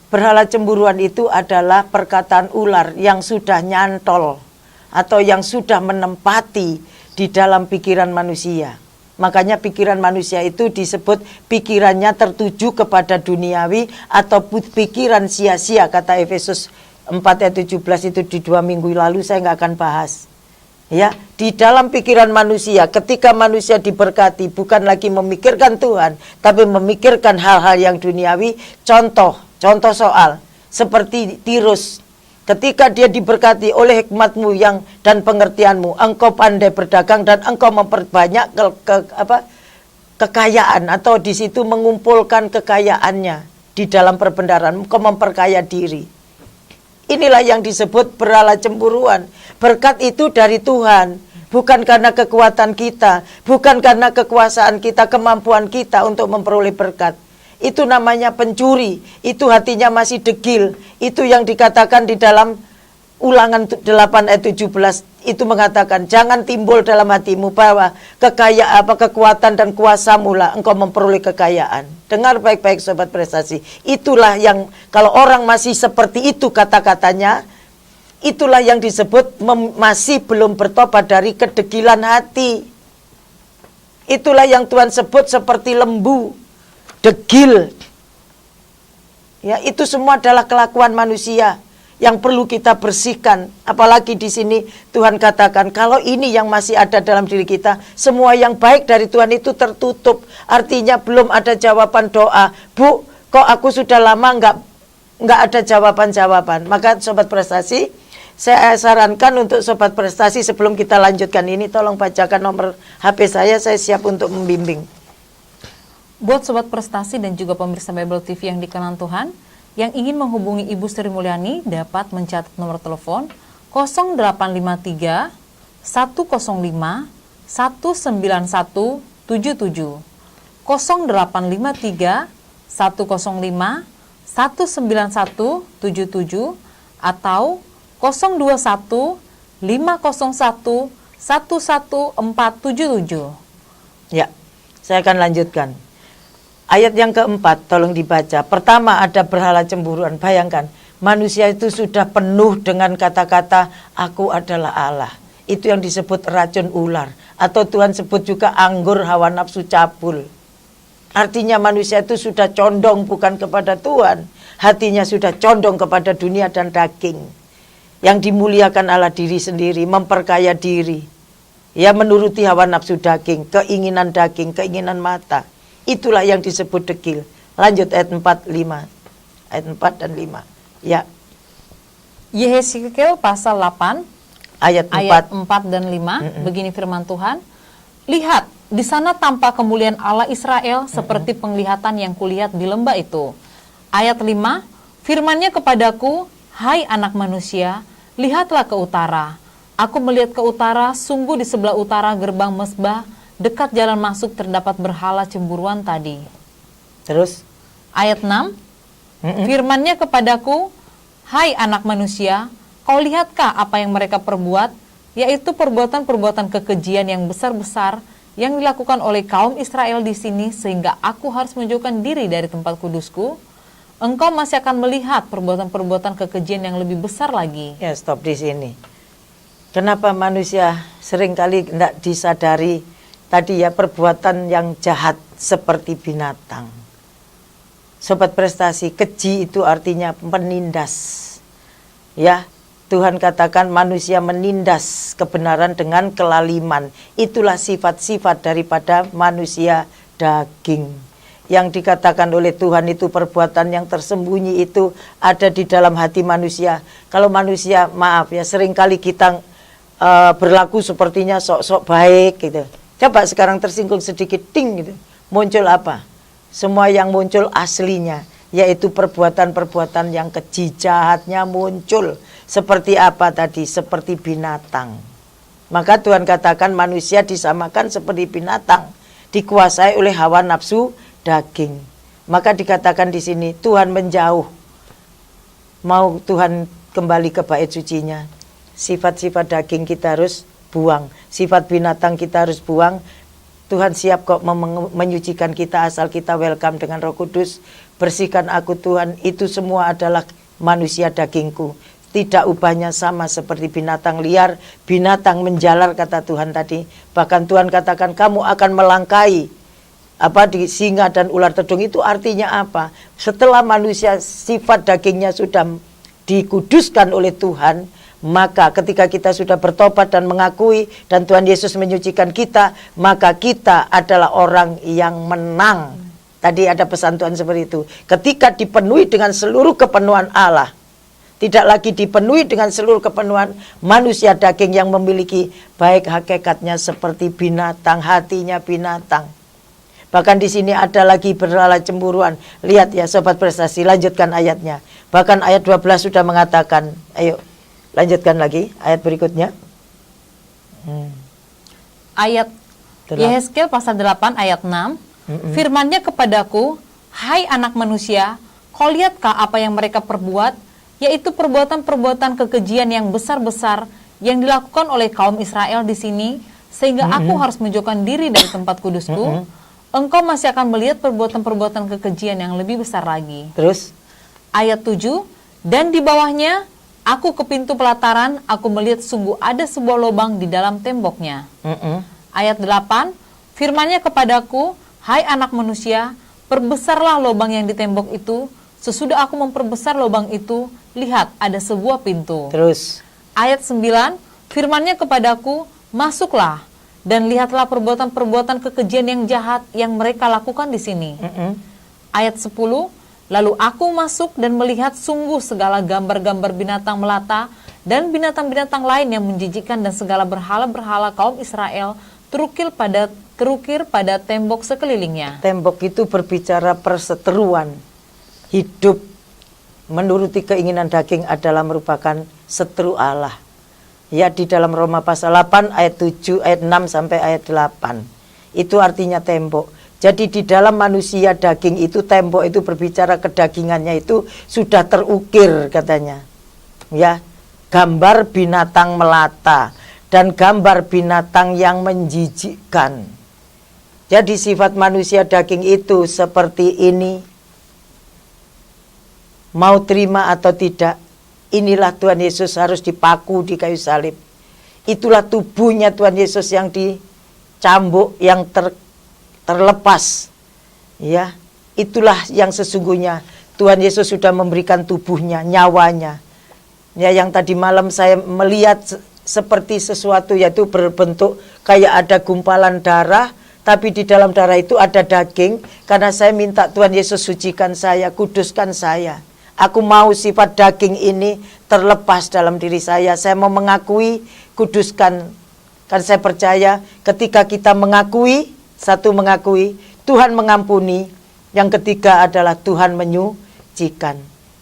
Berhala cemburuan itu adalah perkataan ular yang sudah nyantol atau yang sudah menempati di dalam pikiran manusia. Makanya pikiran manusia itu disebut pikirannya tertuju kepada duniawi atau pikiran sia-sia, kata Efesus 4 ayat 17 itu di 2 minggu lalu saya nggak akan bahas. Ya, di dalam pikiran manusia ketika manusia diberkati bukan lagi memikirkan Tuhan tapi memikirkan hal-hal yang duniawi. Contoh soal seperti Tirus, ketika dia diberkati oleh hikmatmu dan pengertianmu, engkau pandai berdagang dan engkau memperbanyak kekayaan atau di situ mengumpulkan kekayaannya di dalam perbendaharaan, engkau memperkaya diri. Inilah yang disebut berhala cemburuan. Berkat itu dari Tuhan, bukan karena kekuatan kita, bukan karena kekuasaan kita, kemampuan kita untuk memperoleh berkat. Itu namanya pencuri, itu hatinya masih degil. Itu yang dikatakan di dalam Ulangan 8 ayat 17 itu mengatakan, jangan timbul dalam hatimu bahwa kekuatan dan kuasamu lah engkau memperoleh kekayaan. Dengar baik-baik Sobat Prestasi. Itulah yang kalau orang masih seperti itu kata-katanya, itulah yang disebut masih belum bertobat dari kedegilan hati. Itulah yang Tuhan sebut seperti lembu, degil. Ya, itu semua adalah kelakuan manusia yang perlu kita bersihkan. Apalagi di sini Tuhan katakan kalau ini yang masih ada dalam diri kita, semua yang baik dari Tuhan itu tertutup. Artinya belum ada jawaban doa. Bu, kok aku sudah lama nggak ada jawaban-jawaban. Maka Sobat Prestasi, saya sarankan untuk Sobat Prestasi sebelum kita lanjutkan ini, tolong bacakan nomor HP saya siap untuk membimbing. Buat Sobat Prestasi dan juga pemirsa Bible TV yang dikenan Tuhan, yang ingin menghubungi Ibu Sri Mulyani dapat mencatat nomor telepon 0853 105 19177, 0853 105 19177, atau 021 501 11477. Ya, saya akan lanjutkan. Ayat yang keempat, tolong dibaca. Pertama ada berhala cemburuan. Bayangkan, manusia itu sudah penuh dengan kata-kata, aku adalah Allah. Itu yang disebut racun ular. Atau Tuhan sebut juga anggur hawa nafsu cabul. Artinya manusia itu sudah condong bukan kepada Tuhan. Hatinya sudah condong kepada dunia dan daging. Yang dimuliakan Allah diri sendiri, memperkaya diri. Ya, menuruti hawa nafsu daging, keinginan mata. Itulah yang disebut degil. Lanjut ayat 4, 5. Ayat 4 dan 5. Ya. Yehezkiel pasal 8 ayat 4 dan 5. Begini firman Tuhan. Lihat, di sana tampak kemuliaan Allah Israel seperti penglihatan yang kulihat di lembah itu. Ayat 5, firman-Nya kepadaku, hai anak manusia, lihatlah ke utara. Aku melihat ke utara, sungguh di sebelah utara gerbang mesbah, dekat jalan masuk terdapat berhala cemburuan tadi. Terus? Ayat 6, firman-Nya kepadaku, hai anak manusia, kau lihatkah apa yang mereka perbuat, yaitu perbuatan-perbuatan kekejian yang besar-besar yang dilakukan oleh kaum Israel di sini, sehingga aku harus menjauhkan diri dari tempat kudusku. Engkau masih akan melihat perbuatan-perbuatan kekejian yang lebih besar lagi. Ya, stop di sini. Kenapa manusia seringkali tidak disadari tadi ya, perbuatan yang jahat seperti binatang. Sobat Prestasi, keji itu artinya penindas. Ya, Tuhan katakan manusia menindas kebenaran dengan kelaliman. Itulah sifat-sifat daripada manusia daging. Yang dikatakan oleh Tuhan itu perbuatan yang tersembunyi itu ada di dalam hati manusia. Kalau manusia, maaf ya, seringkali kita berlaku sepertinya sok-sok baik gitu. Coba sekarang tersinggung sedikit, ting gitu. Muncul apa? Semua yang muncul aslinya, yaitu perbuatan-perbuatan yang keji, jahatnya muncul. Seperti apa tadi? Seperti binatang. Maka Tuhan katakan manusia disamakan seperti binatang, dikuasai oleh hawa nafsu daging. Maka dikatakan di sini Tuhan menjauh. Mau Tuhan kembali ke bait sucinya, sifat-sifat daging kita harus buang, sifat binatang kita harus buang. Tuhan siap kok menyucikan kita asal kita welcome dengan Roh Kudus. Bersihkan aku Tuhan, itu semua adalah manusia dagingku. Tidak ubahnya sama seperti binatang liar, binatang menjalar kata Tuhan tadi. Bahkan Tuhan katakan kamu akan melangkai di singa dan ular tedung. Itu artinya apa? Setelah manusia sifat dagingnya sudah dikuduskan oleh Tuhan, maka ketika kita sudah bertobat dan mengakui dan Tuhan Yesus menyucikan kita, maka kita adalah orang yang menang. Tadi ada pesan Tuhan seperti itu. Ketika dipenuhi dengan seluruh kepenuhan Allah, tidak lagi dipenuhi dengan seluruh kepenuhan manusia daging yang memiliki baik hakikatnya seperti binatang, hatinya binatang. Bahkan di sini ada lagi berhala cemburuan. Lihat ya Sobat Prestasi, lanjutkan ayatnya. Bahkan ayat 12 sudah mengatakan, ayo lanjutkan lagi ayat berikutnya. Ayat Yehezkiel pasal 8 ayat 6. Firman-Nya kepadaku, hai anak manusia, kau lihatkah apa yang mereka perbuat, yaitu perbuatan-perbuatan kekejian yang besar-besar yang dilakukan oleh kaum Israel di sini, sehingga aku harus menjauhkan diri dari tempat kudusku. Engkau masih akan melihat perbuatan-perbuatan kekejian yang lebih besar lagi. Terus ayat 7, dan di bawahnya aku ke pintu pelataran, aku melihat sungguh ada sebuah lubang di dalam temboknya. Ayat 8, firman-Nya kepadaku, hai anak manusia, perbesarlah lubang yang di tembok itu. Sesudah aku memperbesar lubang itu, lihat ada sebuah pintu. Terus ayat 9, firman-Nya kepadaku, masuklah dan lihatlah perbuatan-perbuatan kekejian yang jahat yang mereka lakukan di sini. Ayat 10, lalu aku masuk dan melihat sungguh segala gambar-gambar binatang melata dan binatang-binatang lain yang menjijikkan dan segala berhala-berhala kaum Israel terukir pada tembok sekelilingnya. Tembok itu berbicara perseteruan. Hidup menuruti keinginan daging adalah merupakan seteru Allah. Ya, di dalam Roma pasal 8 ayat 7, ayat 6 sampai ayat 8. Itu artinya tembok. Jadi di dalam manusia daging itu, tembok itu berbicara kedagingannya itu sudah terukir katanya. Ya, gambar binatang melata dan gambar binatang yang menjijikkan. Jadi sifat manusia daging itu seperti ini. Mau terima atau tidak, inilah Tuhan Yesus harus dipaku di kayu salib. Itulah tubuhnya Tuhan Yesus yang dicambuk, yang terlepas. Ya, itulah yang sesungguhnya Tuhan Yesus sudah memberikan tubuhnya, nyawanya. Ya, yang tadi malam saya melihat seperti sesuatu, yaitu berbentuk kayak ada gumpalan darah, tapi di dalam darah itu ada daging. Karena saya minta Tuhan Yesus sucikan saya, kuduskan saya. Aku mau sifat daging ini terlepas dalam diri saya. Saya mau mengakui, kuduskan. Kan saya percaya ketika kita mengakui, satu mengakui, Tuhan mengampuni. Yang ketiga adalah Tuhan menyucikan. menyucikan.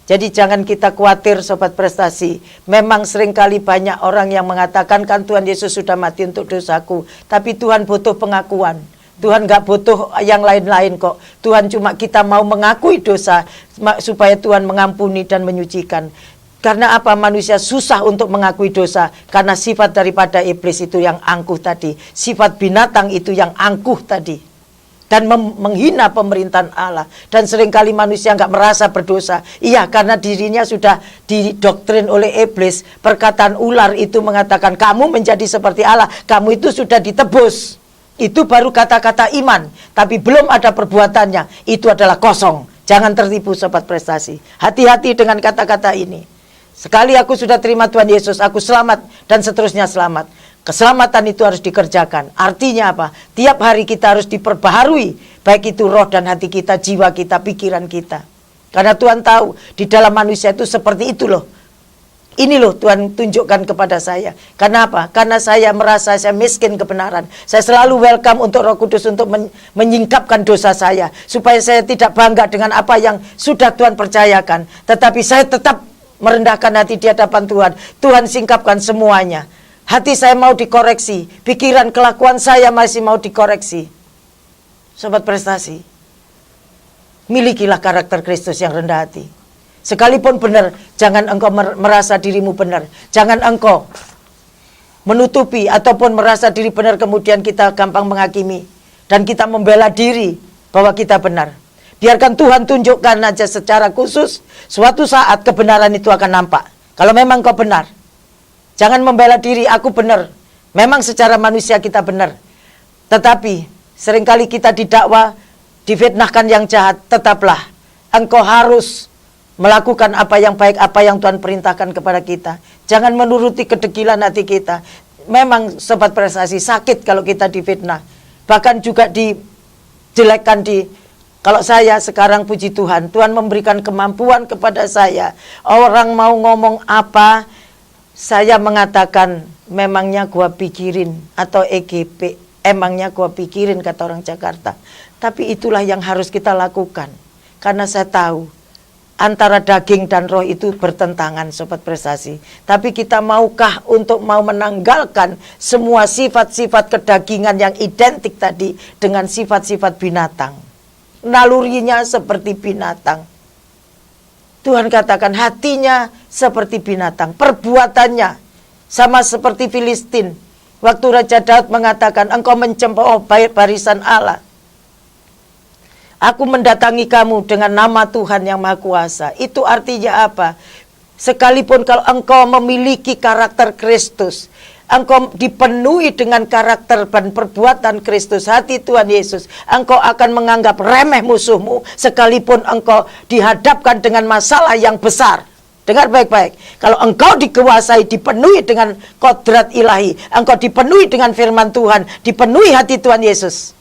Jadi jangan kita khawatir sobat prestasi. Memang seringkali banyak orang yang mengatakan kan Tuhan Yesus sudah mati untuk dosaku. Tapi Tuhan butuh pengakuan. Tuhan gak butuh yang lain-lain kok. Tuhan cuma kita mau mengakui dosa supaya Tuhan mengampuni dan menyucikan. Karena apa? Manusia susah untuk mengakui dosa. Karena sifat daripada iblis itu yang angkuh tadi. Sifat binatang itu yang angkuh tadi. Dan menghina pemerintahan Allah. Dan seringkali manusia nggak merasa berdosa. Iya, karena dirinya sudah didoktrin oleh iblis. Perkataan ular itu mengatakan kamu menjadi seperti Allah. Kamu itu sudah ditebus. Itu baru kata-kata iman. Tapi belum ada perbuatannya. Itu adalah kosong. Jangan tertipu sobat prestasi. Hati-hati dengan kata-kata ini. Sekali aku sudah terima Tuhan Yesus, aku selamat dan seterusnya selamat. Keselamatan itu harus dikerjakan. Artinya apa? Tiap hari kita harus diperbaharui. Baik itu roh dan hati kita, jiwa kita, pikiran kita. Karena Tuhan tahu di dalam manusia itu seperti itu loh. Ini loh Tuhan tunjukkan kepada saya. Karena apa? Karena saya merasa saya miskin kebenaran. Saya selalu welcome untuk Roh Kudus untuk menyingkapkan dosa saya. Supaya saya tidak bangga dengan apa yang sudah Tuhan percayakan. Tetapi saya tetap merendahkan hati di hadapan Tuhan. Tuhan singkapkan semuanya. Hati saya mau dikoreksi. Pikiran kelakuan saya masih mau dikoreksi. Sobat prestasi, milikilah karakter Kristus yang rendah hati. Sekalipun benar, jangan engkau merasa dirimu benar. Jangan engkau menutupi ataupun merasa diri benar kemudian kita gampang menghakimi. Dan kita membela diri bahwa kita benar. Biarkan Tuhan tunjukkan aja secara khusus. Suatu saat kebenaran itu akan nampak. Kalau memang kau benar. Jangan membela diri, aku benar. Memang secara manusia kita benar. Tetapi seringkali kita didakwa, difitnahkan yang jahat. Tetaplah engkau harus melakukan apa yang baik, apa yang Tuhan perintahkan kepada kita. Jangan menuruti kedegilan hati kita. Memang sobat prestasi sakit kalau kita difitnah. Bahkan juga dijelekkan kalau saya sekarang puji Tuhan, Tuhan memberikan kemampuan kepada saya. Orang mau ngomong apa, saya mengatakan, memangnya gua pikirin, atau EGP, emangnya gua pikirin, kata orang Jakarta. Tapi itulah yang harus kita lakukan. Karena saya tahu, antara daging dan roh itu bertentangan sobat prestasi. Tapi kita maukah untuk mau menanggalkan semua sifat-sifat kedagingan yang identik tadi dengan sifat-sifat binatang. Nalurinya seperti binatang. Tuhan katakan hatinya seperti binatang. Perbuatannya sama seperti Filistin. Waktu Raja Daud mengatakan engkau mencemooh barisan Allah. Aku mendatangi kamu dengan nama Tuhan yang Maha Kuasa. Itu artinya apa? Sekalipun kalau engkau memiliki karakter Kristus, engkau dipenuhi dengan karakter dan perbuatan Kristus, hati Tuhan Yesus, engkau akan menganggap remeh musuhmu sekalipun engkau dihadapkan dengan masalah yang besar. Dengar baik-baik. Kalau engkau dikuasai, dipenuhi dengan kodrat ilahi, engkau dipenuhi dengan firman Tuhan, dipenuhi hati Tuhan Yesus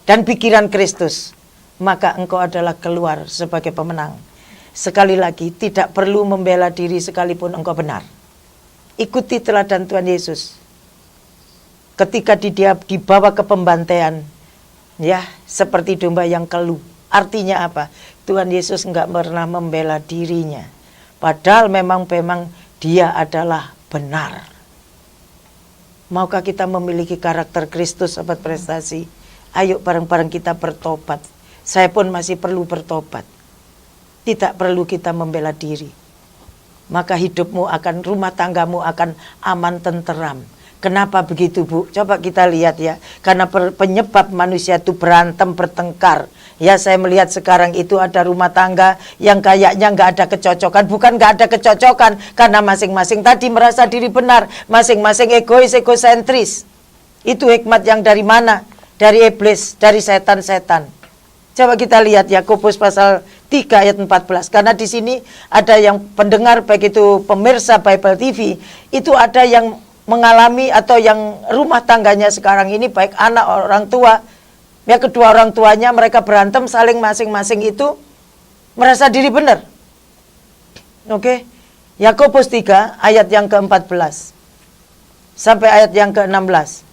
dan pikiran Kristus, maka engkau adalah keluar sebagai pemenang. Sekali lagi, tidak perlu membela diri sekalipun engkau benar. Ikuti teladan Tuhan Yesus. Ketika dia dibawa ke pembantaian, ya, seperti domba yang keluh. Artinya apa? Tuhan Yesus enggak pernah membela dirinya. Padahal memang dia adalah benar. Maukah kita memiliki karakter Kristus, sahabat prestasi? Ayo bareng-bareng kita bertobat. Saya pun masih perlu bertobat. Tidak perlu kita membela diri. Maka hidupmu akan, rumah tanggamu akan aman tenteram. Kenapa begitu, Bu? Coba kita lihat ya. Karena penyebab manusia itu berantem, bertengkar. Ya, saya melihat sekarang itu ada rumah tangga yang kayaknya nggak ada kecocokan. Bukan nggak ada kecocokan, karena masing-masing tadi merasa diri benar. Masing-masing egois, egosentris. Itu hikmat yang dari mana? Dari iblis, dari setan-setan. Coba kita lihat Yakobus pasal 3 ayat 14. Karena di sini ada yang pendengar, baik itu pemirsa Bible TV, itu ada yang mengalami atau yang rumah tangganya sekarang ini, baik anak, orang tua, ya kedua orang tuanya mereka berantem, saling masing-masing itu merasa diri benar. Oke. Yakobus 3 ayat yang ke-14 sampai ayat yang ke-16.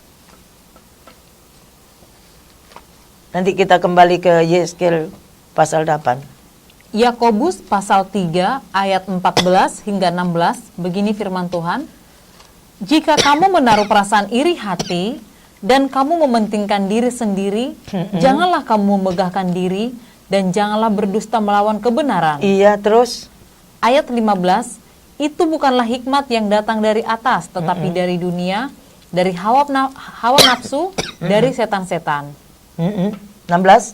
Nanti kita kembali ke Yeskel pasal 8. Yakobus pasal 3 ayat 14 hingga 16, begini firman Tuhan. Jika kamu menaruh perasaan iri hati dan kamu mementingkan diri sendiri, janganlah kamu memegahkan diri dan janganlah berdusta melawan kebenaran. Iya, terus Ayat 15, itu bukanlah hikmat yang datang dari atas, tetapi dari dunia, dari hawa nafsu, dari setan-setan. 16. 16,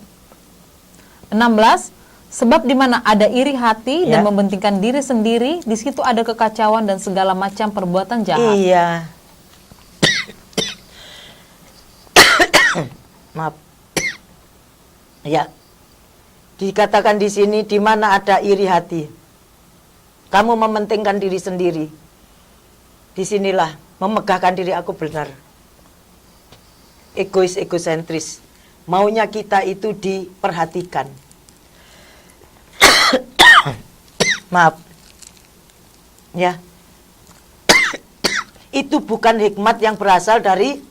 sebab di mana ada iri hati Ya. dan mementingkan diri sendiri, di situ ada kekacauan dan segala macam perbuatan jahat. Iya. Maaf. Ya. Dikatakan di sini di mana ada iri hati. Kamu mementingkan diri sendiri. Disinilah memegahkan diri aku benar. Egois, egosentris. Maunya kita itu diperhatikan. Maaf. Ya. Itu bukan hikmat yang berasal dari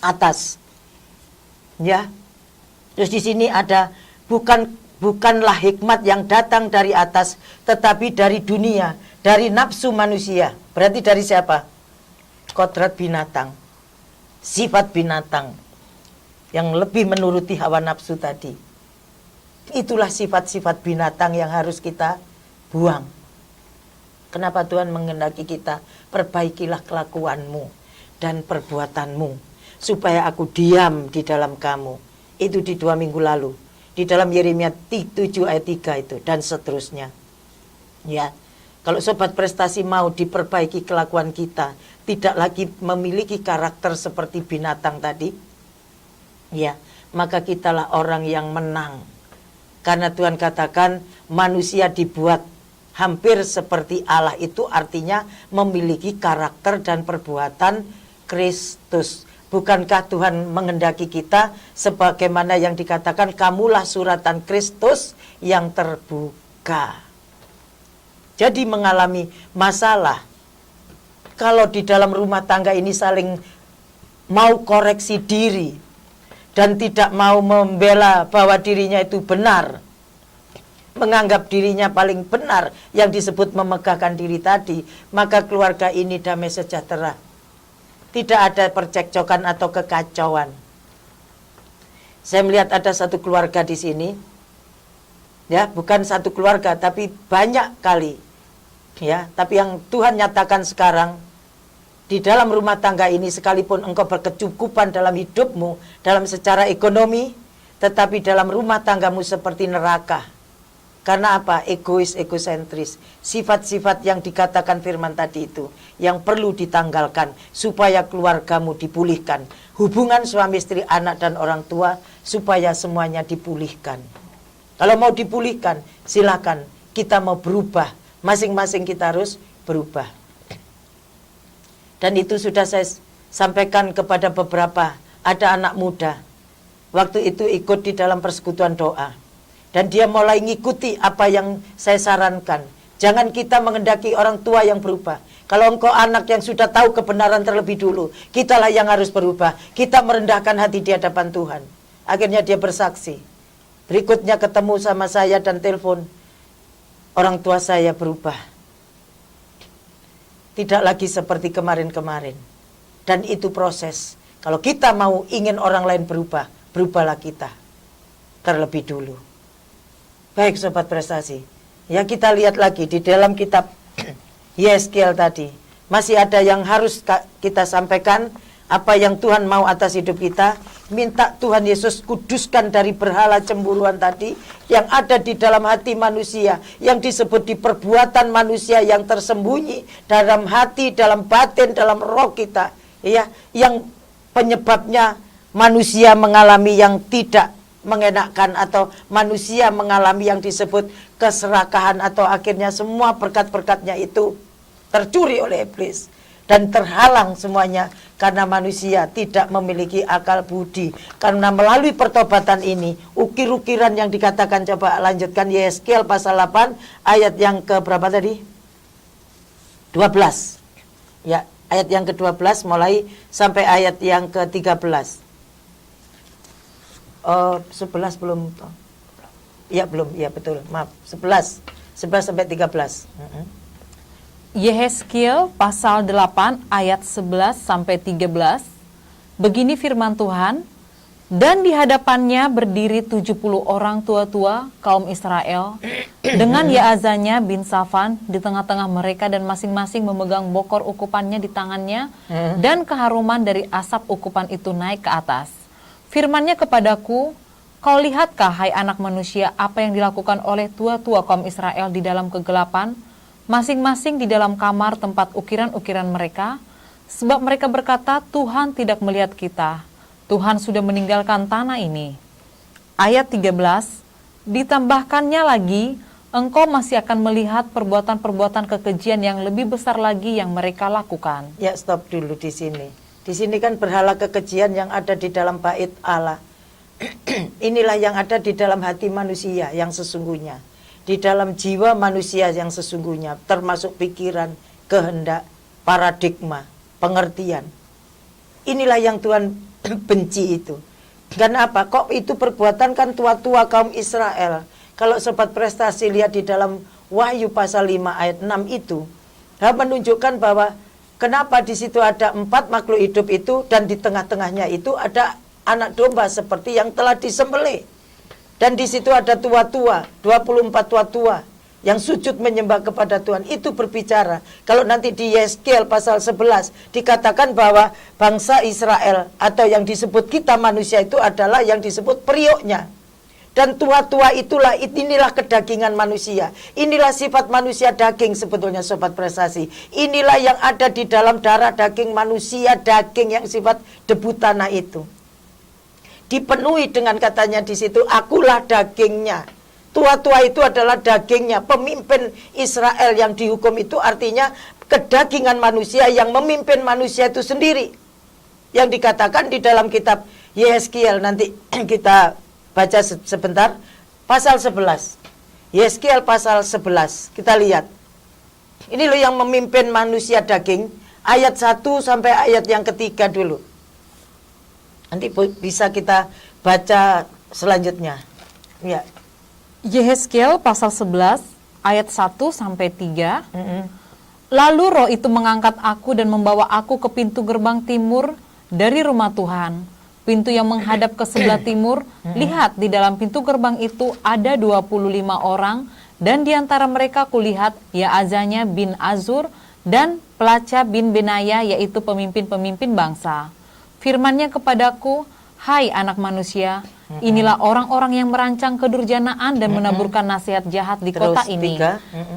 atas. Ya. Terus di sini ada bukanlah hikmat yang datang dari atas, tetapi dari dunia, dari nafsu manusia. Berarti dari siapa? Kodrat binatang. Sifat binatang yang lebih menuruti hawa nafsu tadi. Itulah sifat-sifat binatang yang harus kita buang. Kenapa Tuhan menghendaki kita? Perbaikilah kelakuanmu dan perbuatanmu, supaya aku diam di dalam kamu. Itu di 2 minggu lalu. Di dalam Yeremia 7 ayat 3 itu. Dan seterusnya. Ya. Kalau sobat prestasi mau diperbaiki kelakuan kita, tidak lagi memiliki karakter seperti binatang tadi, ya, maka kitalah orang yang menang. Karena Tuhan katakan manusia dibuat hampir seperti Allah, itu artinya memiliki karakter dan perbuatan Kristus. Bukankah Tuhan menghendaki kita sebagaimana yang dikatakan kamulah suratan Kristus yang terbuka. Jadi mengalami masalah. Kalau di dalam rumah tangga ini saling mau koreksi diri dan tidak mau membela bahwa dirinya itu benar, menganggap dirinya paling benar yang disebut memegahkan diri tadi, maka keluarga ini damai sejahtera. Tidak ada percekcokan atau kekacauan. Saya melihat ada satu keluarga di sini, ya, bukan satu keluarga tapi banyak kali, ya. Tapi yang Tuhan nyatakan sekarang di dalam rumah tangga ini, sekalipun engkau berkecukupan dalam hidupmu, dalam secara ekonomi, tetapi dalam rumah tanggamu seperti neraka. Karena apa? Egois, egosentris. Sifat-sifat yang dikatakan firman tadi itu yang perlu ditanggalkan supaya keluargamu dipulihkan. Hubungan suami istri, anak dan orang tua supaya semuanya dipulihkan. Kalau mau dipulihkan, silakan. Kita mau berubah. Masing-masing kita harus berubah. Dan itu sudah saya sampaikan kepada beberapa. Ada anak muda. Waktu itu ikut di dalam persekutuan doa. Dan dia mulai ngikuti apa yang saya sarankan. Jangan kita menghendaki orang tua yang berubah. Kalau engkau anak yang sudah tahu kebenaran terlebih dulu, kitalah yang harus berubah. Kita merendahkan hati di hadapan Tuhan. Akhirnya dia bersaksi. Berikutnya ketemu sama saya dan telepon. Orang tua saya berubah. Tidak lagi seperti kemarin-kemarin. Dan itu proses. Kalau kita mau ingin orang lain berubah, berubahlah kita terlebih dulu. Baik sobat prestasi, ya kita lihat lagi di dalam kitab Yeskiel tadi. Masih ada yang harus kita sampaikan, apa yang Tuhan mau atas hidup kita. Minta Tuhan Yesus kuduskan dari berhala cemburuan tadi yang ada di dalam hati manusia, yang disebut di perbuatan manusia yang tersembunyi dalam hati, dalam batin, dalam roh kita, ya, yang penyebabnya manusia mengalami yang tidak mengenakkan atau manusia mengalami yang disebut keserakahan atau akhirnya semua berkat-berkatnya itu tercuri oleh iblis dan terhalang semuanya karena manusia tidak memiliki akal budi. Karena melalui pertobatan ini, ukir-ukiran yang dikatakan, coba lanjutkan Yeskiel pasal 8 ayat yang ke berapa tadi? 12. Ya, ayat yang ke-12 mulai sampai ayat yang ke-13. 11 belum. Ya belum, ya betul, maaf. 11 sampai 13. Yehezkiel pasal 8 ayat 11 sampai 13. Begini firman Tuhan, dan di hadapannya berdiri 70 orang tua-tua kaum Israel dengan Yaazanya bin Safan di tengah-tengah mereka, dan masing-masing memegang bokor ukupannya di tangannya, dan keharuman dari asap ukupan itu naik ke atas. Firman-Nya kepadaku, kau lihatkah, hai anak manusia, apa yang dilakukan oleh tua-tua kaum Israel di dalam kegelapan, masing-masing di dalam kamar tempat ukiran-ukiran mereka? Sebab mereka berkata, Tuhan tidak melihat kita, Tuhan sudah meninggalkan tanah ini. Ayat 13, ditambahkannya lagi, engkau masih akan melihat perbuatan-perbuatan kekejian yang lebih besar lagi yang mereka lakukan. Ya, stop dulu di sini. Di sini kan berhala kekejian yang ada di dalam bait Allah. Inilah yang ada di dalam hati manusia yang sesungguhnya, di dalam jiwa manusia yang sesungguhnya, termasuk pikiran, kehendak, paradigma, pengertian. Inilah yang Tuhan benci itu. Karena apa? Kok itu perbuatan kan tua-tua kaum Israel. Kalau sobat prestasi lihat di dalam Wahyu pasal 5 ayat 6 itu, menunjukkan bahwa kenapa di situ ada 4 makhluk hidup itu, dan di tengah-tengahnya itu ada anak domba seperti yang telah disembelih. Dan di situ ada tua-tua, 24 tua-tua yang sujud menyembah kepada Tuhan. Itu berbicara. Kalau nanti di Yehezkiel pasal 11 dikatakan bahwa bangsa Israel atau yang disebut kita manusia itu adalah yang disebut periuknya. Dan tua-tua inilah kedagingan manusia. Inilah sifat manusia daging sebetulnya sobat prestasi. Inilah yang ada di dalam darah daging manusia, daging yang sifat debu tanah itu. Dipenuhi dengan katanya di situ, akulah dagingnya. Tua-tua itu adalah dagingnya. Pemimpin Israel yang dihukum itu artinya kedagingan manusia yang memimpin manusia itu sendiri. Yang dikatakan di dalam kitab Yehezkiel, nanti kita baca sebentar, pasal 11. Yehezkiel pasal 11, kita lihat. Ini loh yang memimpin manusia daging, ayat 1 sampai ayat yang ketiga dulu. Nanti bisa kita baca selanjutnya. Ya. Yehezkiel pasal 11 ayat 1 sampai 3. Lalu roh itu mengangkat aku dan membawa aku ke pintu gerbang timur dari rumah Tuhan, pintu yang menghadap ke sebelah timur. Lihat, di dalam pintu gerbang itu ada 25 orang, dan di antara mereka kulihat Yaazanya bin Azur dan Pelaca bin Benaya, yaitu pemimpin-pemimpin bangsa. Firman-Nya kepadaku, hai anak manusia, inilah orang-orang yang merancang kedurjanaan dan menaburkan nasihat jahat di kota ini.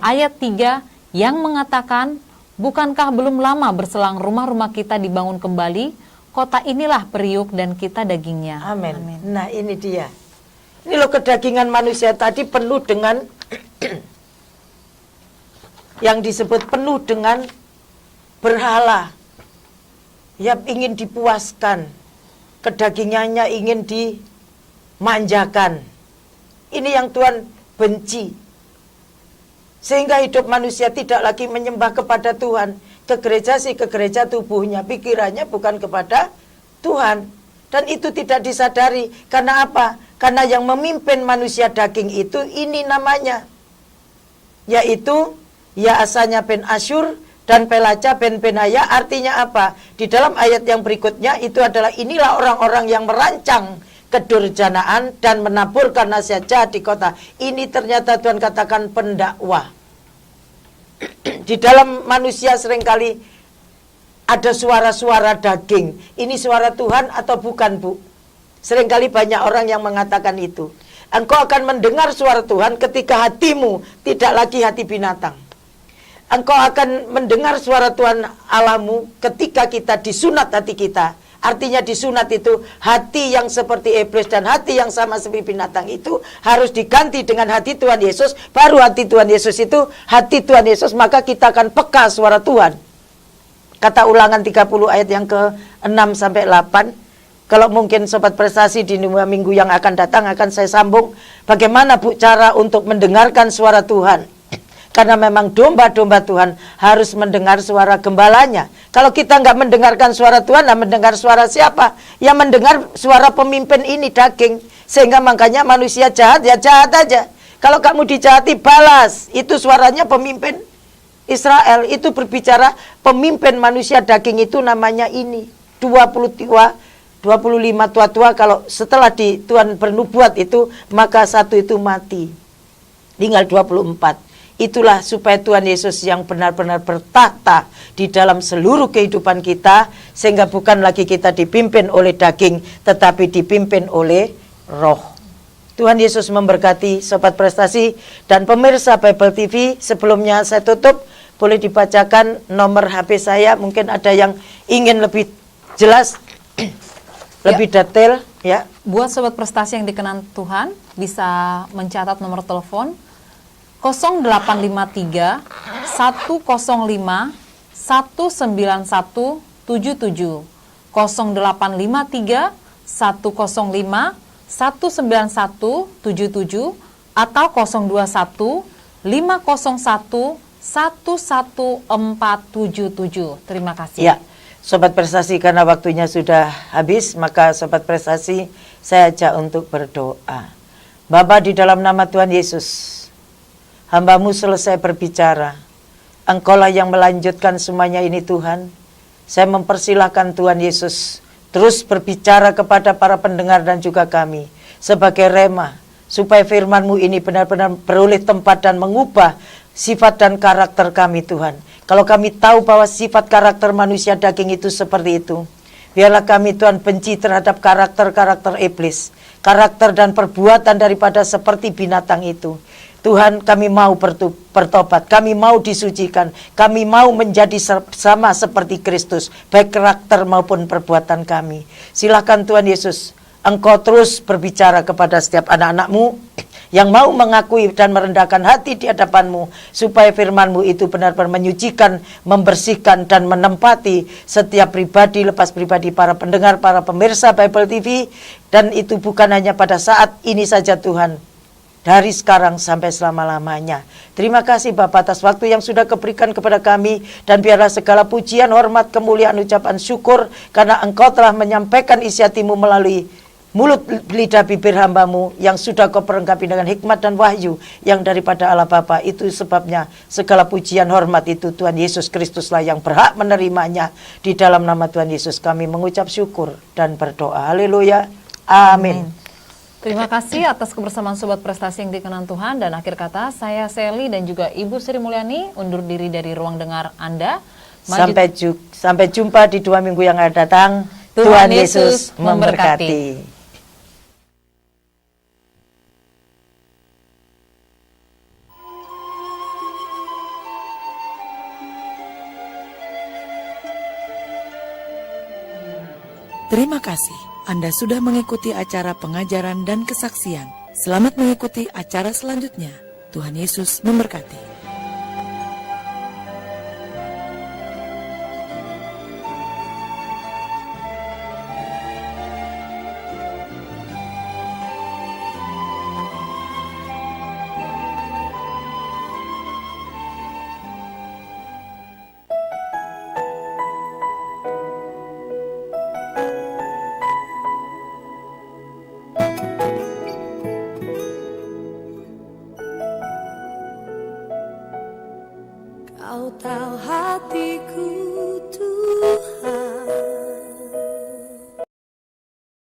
Ayat 3 yang mengatakan, bukankah belum lama berselang rumah-rumah kita dibangun kembali, kota inilah periuk dan kita dagingnya. Amin. Nah ini dia. Ini loh kedagingan manusia tadi penuh dengan yang disebut penuh dengan berhala. Ya ingin dipuaskan, kedagingannya ingin dimanjakan. Ini yang Tuhan benci. Sehingga hidup manusia tidak lagi menyembah kepada Tuhan. Ke gereja sih ke gereja tubuhnya, pikirannya bukan kepada Tuhan. Dan itu tidak disadari. Karena apa? Karena yang memimpin manusia daging itu ini namanya, yaitu Yaazanya bin Azur dan Pelaca bin Benaya. Artinya apa? Di dalam ayat yang berikutnya itu adalah inilah orang-orang yang merancang kedurjanaan dan menaburkan nasihat jahat di kota. Ini ternyata Tuhan katakan pendakwah. Di dalam manusia seringkali ada suara-suara daging. Ini suara Tuhan atau bukan, Bu? Seringkali banyak orang yang mengatakan itu. Engkau akan mendengar suara Tuhan ketika hatimu tidak lagi hati binatang. Engkau akan mendengar suara Tuhan Allahmu ketika kita disunat hati kita. Artinya disunat itu hati yang seperti iblis dan hati yang sama seperti binatang itu harus diganti dengan hati Tuhan Yesus. Baru hati Tuhan Yesus itu hati Tuhan Yesus, maka kita akan peka suara Tuhan. Kata Ulangan 30 ayat yang ke-6 sampai 8. Kalau mungkin sobat prestasi di 2 minggu yang akan datang akan saya sambung bagaimana Bu cara untuk mendengarkan suara Tuhan. Karena memang domba-domba Tuhan harus mendengar suara gembalanya. Kalau kita nggak mendengarkan suara Tuhan, nah mendengar suara siapa? Yang mendengar suara pemimpin ini daging. Sehingga makanya manusia jahat ya jahat aja. Kalau kamu dijahati balas. Itu suaranya pemimpin Israel. Itu berbicara pemimpin manusia daging itu namanya ini. 20 tua, 25 tua-tua kalau setelah Tuhan bernubuat itu maka satu itu mati. Tinggal 24. Itulah supaya Tuhan Yesus yang benar-benar bertahta di dalam seluruh kehidupan kita. Sehingga bukan lagi kita dipimpin oleh daging, tetapi dipimpin oleh roh. Tuhan Yesus memberkati Sobat Prestasi dan pemirsa Bible TV. Sebelumnya saya tutup, boleh dibacakan nomor HP saya. Mungkin ada yang ingin lebih jelas, lebih detail ya. Buat Sobat Prestasi yang dikenan Tuhan, bisa mencatat nomor telepon 0853 105 19177, 0853 105 19177, atau 021 501 11477. Terima kasih. Ya, Sobat Prestasi, karena waktunya sudah habis, maka Sobat Prestasi saya ajak untuk berdoa. Bapa, di dalam nama Tuhan Yesus, hamba-Mu selesai berbicara. Engkaulah yang melanjutkan semuanya ini Tuhan. Saya mempersilahkan Tuhan Yesus terus berbicara kepada para pendengar dan juga kami sebagai rema, supaya firman-Mu ini benar-benar beroleh tempat dan mengubah sifat dan karakter kami Tuhan. Kalau kami tahu bahwa sifat karakter manusia daging itu seperti itu, biarlah kami Tuhan benci terhadap karakter-karakter iblis, karakter dan perbuatan daripada seperti binatang itu. Tuhan, kami mau bertobat, kami mau disucikan, kami mau menjadi sama seperti Kristus, baik karakter maupun perbuatan kami. Silakan Tuhan Yesus, Engkau terus berbicara kepada setiap anak-anak-Mu yang mau mengakui dan merendahkan hati di hadapan-Mu, supaya firman-Mu itu benar-benar menyucikan, membersihkan, dan menempati setiap pribadi, lepas pribadi para pendengar, para pemirsa Bible TV, dan itu bukan hanya pada saat ini saja Tuhan, dari sekarang sampai selama-lamanya. Terima kasih Bapak atas waktu yang sudah diberikan kepada kami, dan biarlah segala pujian, hormat, kemuliaan, ucapan syukur, karena Engkau telah menyampaikan isi hati-Mu melalui mulut lidah bibir hamba-Mu yang sudah Kau perlengkapi dengan hikmat dan wahyu yang daripada Allah Bapa. Itu sebabnya segala pujian hormat itu Tuhan Yesus Kristuslah yang berhak menerimanya. Di dalam nama Tuhan Yesus kami mengucap syukur dan berdoa. Haleluya. Amin. Terima kasih atas kebersamaan Sobat Prestasi yang dikenan Tuhan. Dan akhir kata, saya Sally dan juga Ibu Sri Mulyani undur diri dari ruang dengar Anda. Sampai jumpa di 2 minggu yang akan datang. Tuhan Yesus memberkati. Terima kasih. Anda sudah mengikuti acara pengajaran dan kesaksian. Selamat mengikuti acara selanjutnya. Tuhan Yesus memberkati. Kau tahu hatiku.